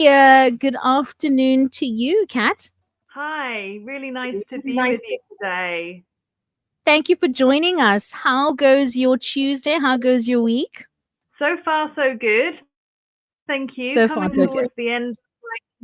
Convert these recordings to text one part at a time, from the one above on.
Good afternoon to you, Kat. Hi, really nice to be with you today. Thank you for joining us. How goes your Tuesday? How goes your week? So far, so good. Thank you. So far, Coming so good. towards the end of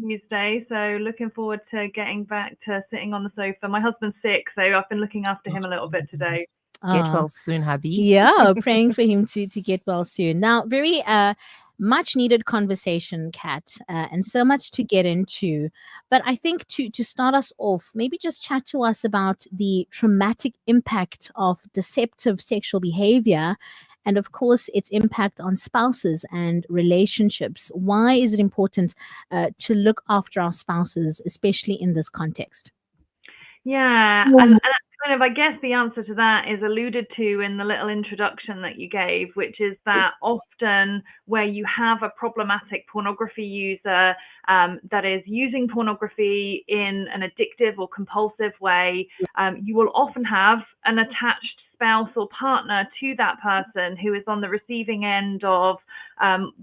Tuesday, so looking forward to getting back to sitting on the sofa. My husband's sick, so I've been looking after him a little bit today. Get Ah, well soon, hubby. yeah, praying for him to get well soon. Now, very much needed conversation, Kat, and so much to get into. But I think to start us off, maybe just chat to us about the traumatic impact of deceptive sexual behavior. And of course, its impact on spouses and relationships. Why is it important to look after our spouses, especially in this context? Yeah, and kind of, I guess the answer to that is alluded to in the little introduction that you gave, which is that often where you have a problematic pornography user that is using pornography in an addictive or compulsive way, you will often have an attached spouse or partner to that person who is on the receiving end of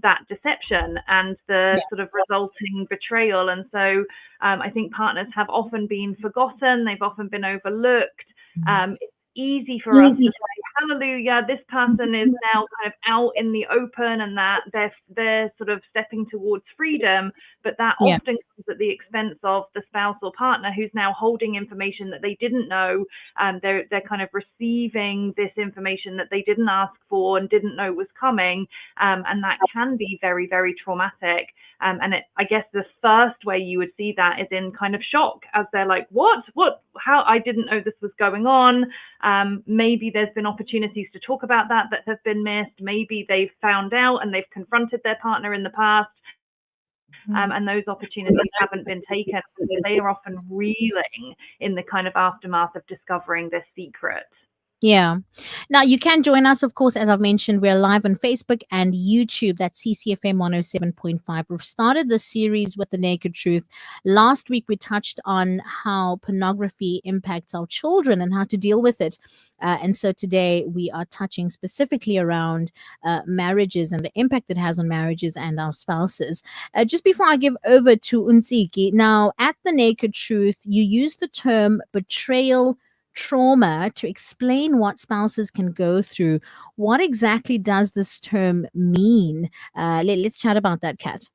that deception and the sort of resulting betrayal. And so I think partners have often been forgotten, they've often been overlooked. It's easy for us to say, hallelujah, this person is now kind of out in the open and that they're sort of stepping towards freedom, but that Yeah. often comes at the expense of the spouse or partner who's now holding information that they didn't know. They're kind of receiving this information that they didn't ask for and didn't know was coming, and that can be very, very traumatic. I guess the first way you would see that is in kind of shock as they're like, what, how, I didn't know this was going on. Maybe there's been opportunities to talk about that have been missed. Maybe they've found out and they've confronted their partner in the past. And those opportunities haven't been taken. They are often reeling in the kind of aftermath of discovering this secret. Yeah. Now you can join us, of course, as I've mentioned, we're live on Facebook and YouTube. That's CCFM 107.5. We've started the series with the naked truth. Last week, we touched on how pornography impacts our children and how to deal with it. And so today we are touching specifically around marriages and the impact it has on marriages and our spouses. Just before I give over to Ntsiki, now at the naked truth, you use the term betrayal trauma to explain what spouses can go through. What exactly does this term mean? Let's chat about that, Kat.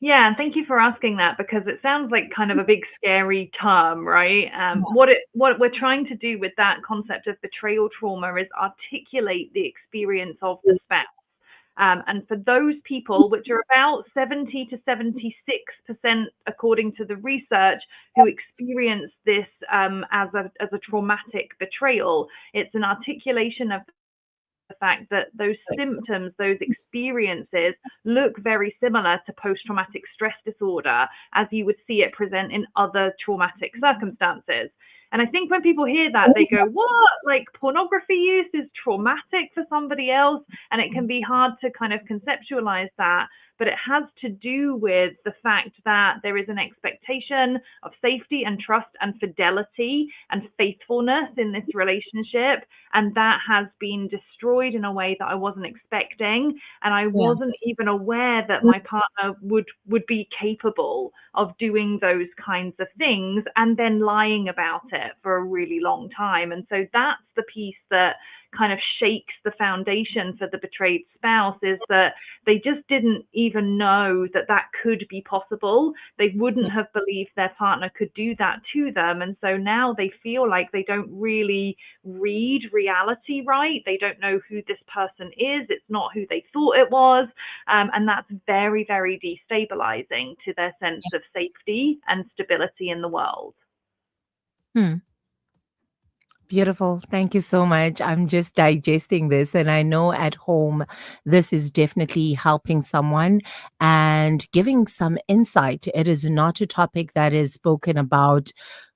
Yeah, and thank you for asking that because it sounds like kind of a big scary term, right? What we're trying to do with that concept of betrayal trauma is articulate the experience of the spouse. And for those people, which are about 70 to 76%, according to the research, who experience this as a traumatic betrayal, it's an articulation of the fact that those symptoms, those experiences look very similar to post-traumatic stress disorder as you would see it present in other traumatic circumstances. And I think when people hear that, they go, what? Like pornography use is traumatic for somebody else? And it can be hard to kind of conceptualize that. But it has to do with the fact that there is an expectation of safety and trust and fidelity and faithfulness in this relationship. And that has been destroyed in a way that I wasn't expecting. And I wasn't even aware that my partner would be capable of doing those kinds of things and then lying about it for a really long time. And so that's the piece that kind of shakes the foundation for the betrayed spouse, is that they just didn't even know that that could be possible. They wouldn't have believed their partner could do that to them. And so now they feel like they don't really read reality right. They don't know who this person is. It's not who they thought it was. And that's very, very destabilizing to their sense of safety and stability in the world. Hmm. Beautiful. Thank you so much. I'm just digesting this, and I know at home this is definitely helping someone and giving some insight. It is not a topic that is spoken about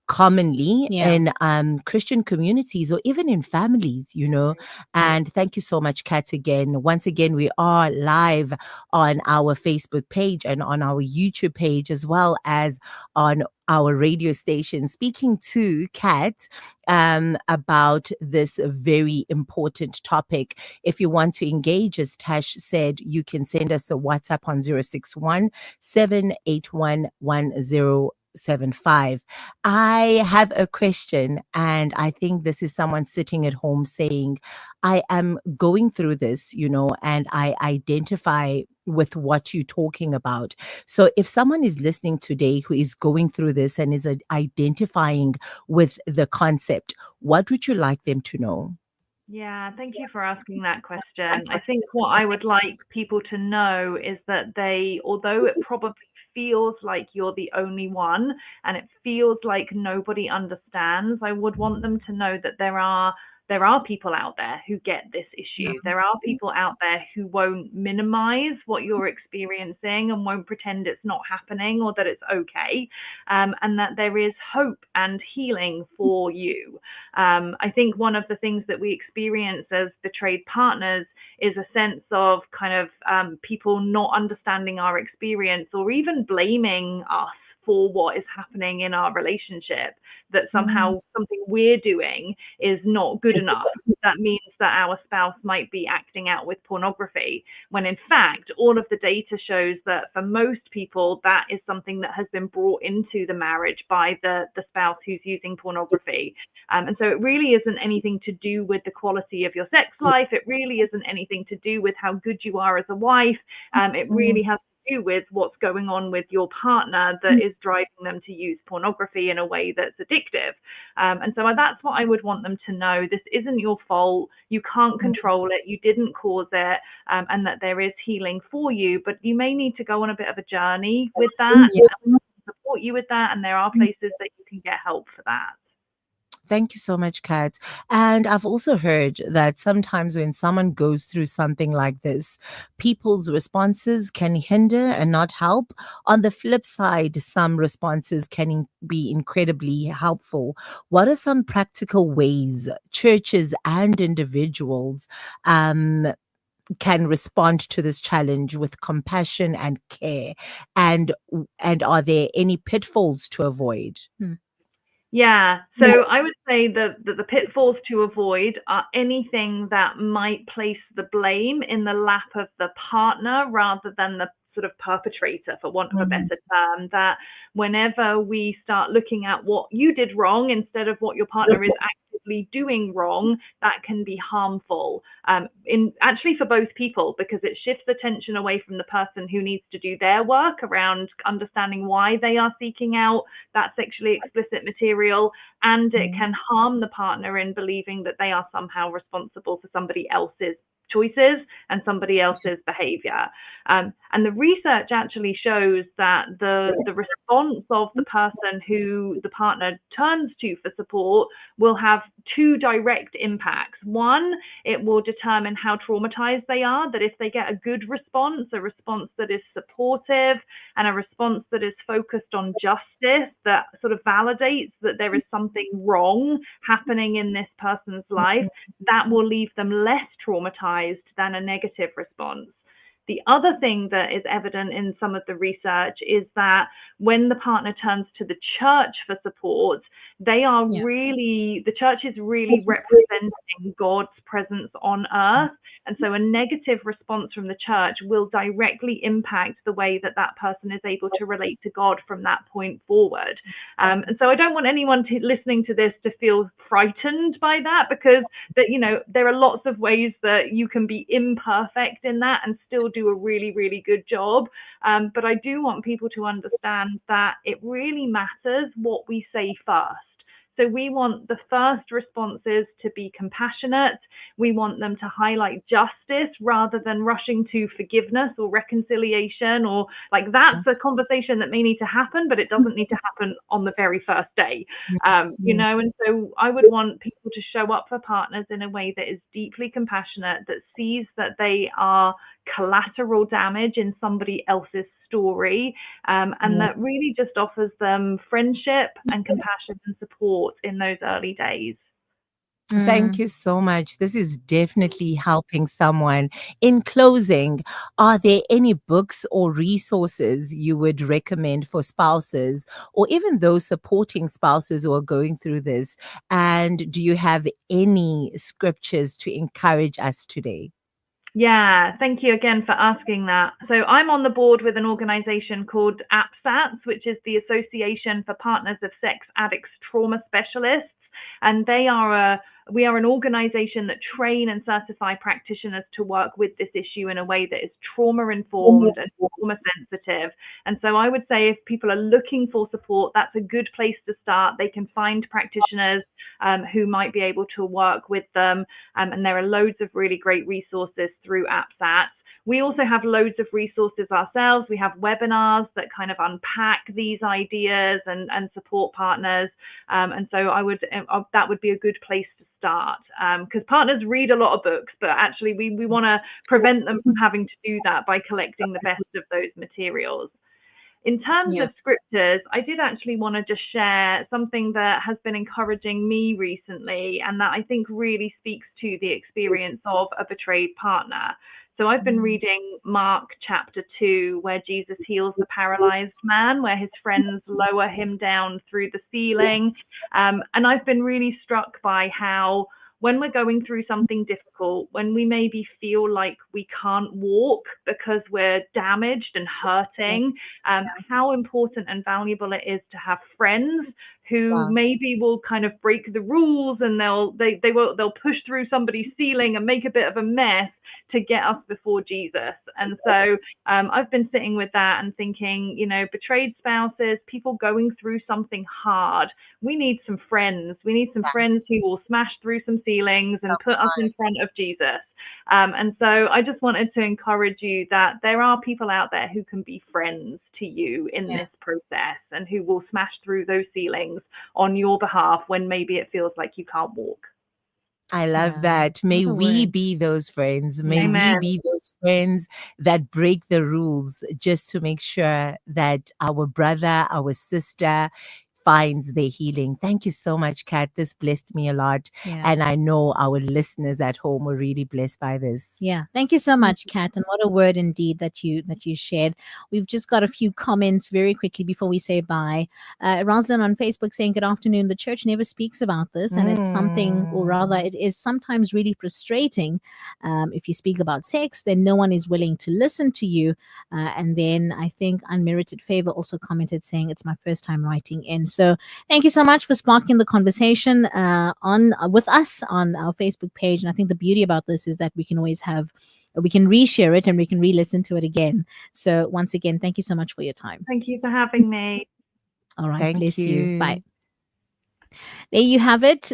commonly Yeah. in Christian communities or even in families, you know. And thank you so much, Kat, again. Once again, we are live on our Facebook page and on our YouTube page, as well as on our radio station, speaking to Kat about this very important topic. If you want to engage, as Tash said, you can send us a WhatsApp on 061 781 1075. I have a question, and I think this is someone sitting at home saying, I am going through this, you know, and I identify with what you're talking about. So if someone is listening today who is going through this and is identifying with the concept, what would you like them to know? Yeah, thank you for asking that question. I think what I would like people to know is that although it probably feels like you're the only one and it feels like nobody understands, I would want them to know that there are people out there who get this issue. There are people out there who won't minimize what you're experiencing and won't pretend it's not happening or that it's okay, and that there is hope and healing for you. I think one of the things that we experience as betrayed partners is a sense of kind of people not understanding our experience or even blaming us for what is happening in our relationship, that somehow something we're doing is not good enough. That means that our spouse might be acting out with pornography, when in fact, all of the data shows that for most people, that is something that has been brought into the marriage by the spouse who's using pornography. And so it really isn't anything to do with the quality of your sex life. It really isn't anything to do with how good you are as a wife. It really has to do with what's going on with your partner that is driving them to use pornography in a way that's addictive. And so that's what I would want them to know. This isn't your fault. You can't control it. You didn't cause it, and that there is healing for you. But you may need to go on a bit of a journey with that. Yeah. And we can support you with that. And there are places that you can get help for that. Thank you so much, Kat. And I've also heard that sometimes when someone goes through something like this, people's responses can hinder and not help. On the flip side, some responses can be incredibly helpful. What are some practical ways churches and individuals can respond to this challenge with compassion and care? And are there any pitfalls to avoid? Yeah, so I would say that the pitfalls to avoid are anything that might place the blame in the lap of the partner rather than the sort of perpetrator, for want of a better term. That whenever we start looking at what you did wrong instead of what your partner is actively doing wrong, that can be harmful, in actually for both people, because it shifts attention away from the person who needs to do their work around understanding why they are seeking out that sexually explicit material, and it can harm the partner in believing that they are somehow responsible for somebody else's choices and somebody else's behavior. And the research actually shows that the response of the person who the partner turns to for support will have two direct impacts. One, it will determine how traumatized they are, that if they get a good response, a response that is supportive and a response that is focused on justice, that sort of validates that there is something wrong happening in this person's life, that will leave them less traumatized than a negative response. The other thing that is evident in some of the research is that when the partner turns to the church for support, the church is really representing God's presence on earth. And so a negative response from the church will directly impact the way that that person is able to relate to God from that point forward. And so I don't want anyone listening to this to feel frightened by that, because there are lots of ways that you can be imperfect in that and still do a really, really good job. But I do want people to understand that it really matters what we say first. So we want the first responses to be compassionate. We want them to highlight justice rather than rushing to forgiveness or reconciliation, or that's a conversation that may need to happen, but it doesn't need to happen on the very first day. And so I would want people to show up for partners in a way that is deeply compassionate, that sees that they are collateral damage in somebody else's story, and that really just offers them friendship and compassion and support in those early days. Thank you so much. This is definitely helping someone. In closing, are there any books or resources you would recommend for spouses or even those supporting spouses who are going through this? And do you have any scriptures to encourage us today? Yeah, thank you again for asking that. So I'm on the board with an organization called APSATS, which is the Association for Partners of Sex Addicts Trauma Specialists. And we are an organization that train and certify practitioners to work with this issue in a way that is trauma informed and trauma sensitive. And so I would say if people are looking for support, that's a good place to start. They can find practitioners who might be able to work with them. And there are loads of really great resources through APSATS. We also have loads of resources ourselves. We have webinars that kind of unpack these ideas and support partners. And so that would be a good place to start, because partners read a lot of books, but actually we want to prevent them from having to do that by collecting the best of those materials. In terms of scriptures, I did actually want to just share something that has been encouraging me recently, and that I think really speaks to the experience of a betrayed partner. So I've been reading Mark chapter 2, where Jesus heals the paralyzed man, where his friends lower him down through the ceiling. And I've been really struck by how when we're going through something difficult, when we maybe feel like we can't walk because we're damaged and hurting, how important and valuable it is to have friends who maybe will kind of break the rules, and they'll push through somebody's ceiling and make a bit of a mess to get us before Jesus. And so I've been sitting with that and thinking, betrayed spouses, people going through something hard, we need some friends. We need some friends who will smash through some ceilings and put us in front of Jesus. And so I just wanted to encourage you that there are people out there who can be friends to you in this process, and who will smash through those ceilings on your behalf when maybe it feels like you can't walk. I love that. May we be those friends. May we be those friends that break the rules just to make sure that our brother, our sister finds their healing. Thank you so much, Kat. This blessed me a lot. And I know our listeners at home were really blessed by this. Yeah. Thank you so much, Kat. And what a word indeed that you shared. We've just got a few comments very quickly before we say bye. Roslyn on Facebook saying, good afternoon. The church never speaks about this. And it's something, or rather it is sometimes really frustrating. If you speak about sex, then no one is willing to listen to you. And then I think Unmerited Favor also commented saying, it's my first time writing in. So thank you so much for sparking the conversation with us on our Facebook page. And I think the beauty about this is that we can always we can reshare it and we can re-listen to it again. So once again, thank you so much for your time. Thank you for having me. All right. Thank Bless you. Bye. There you have it.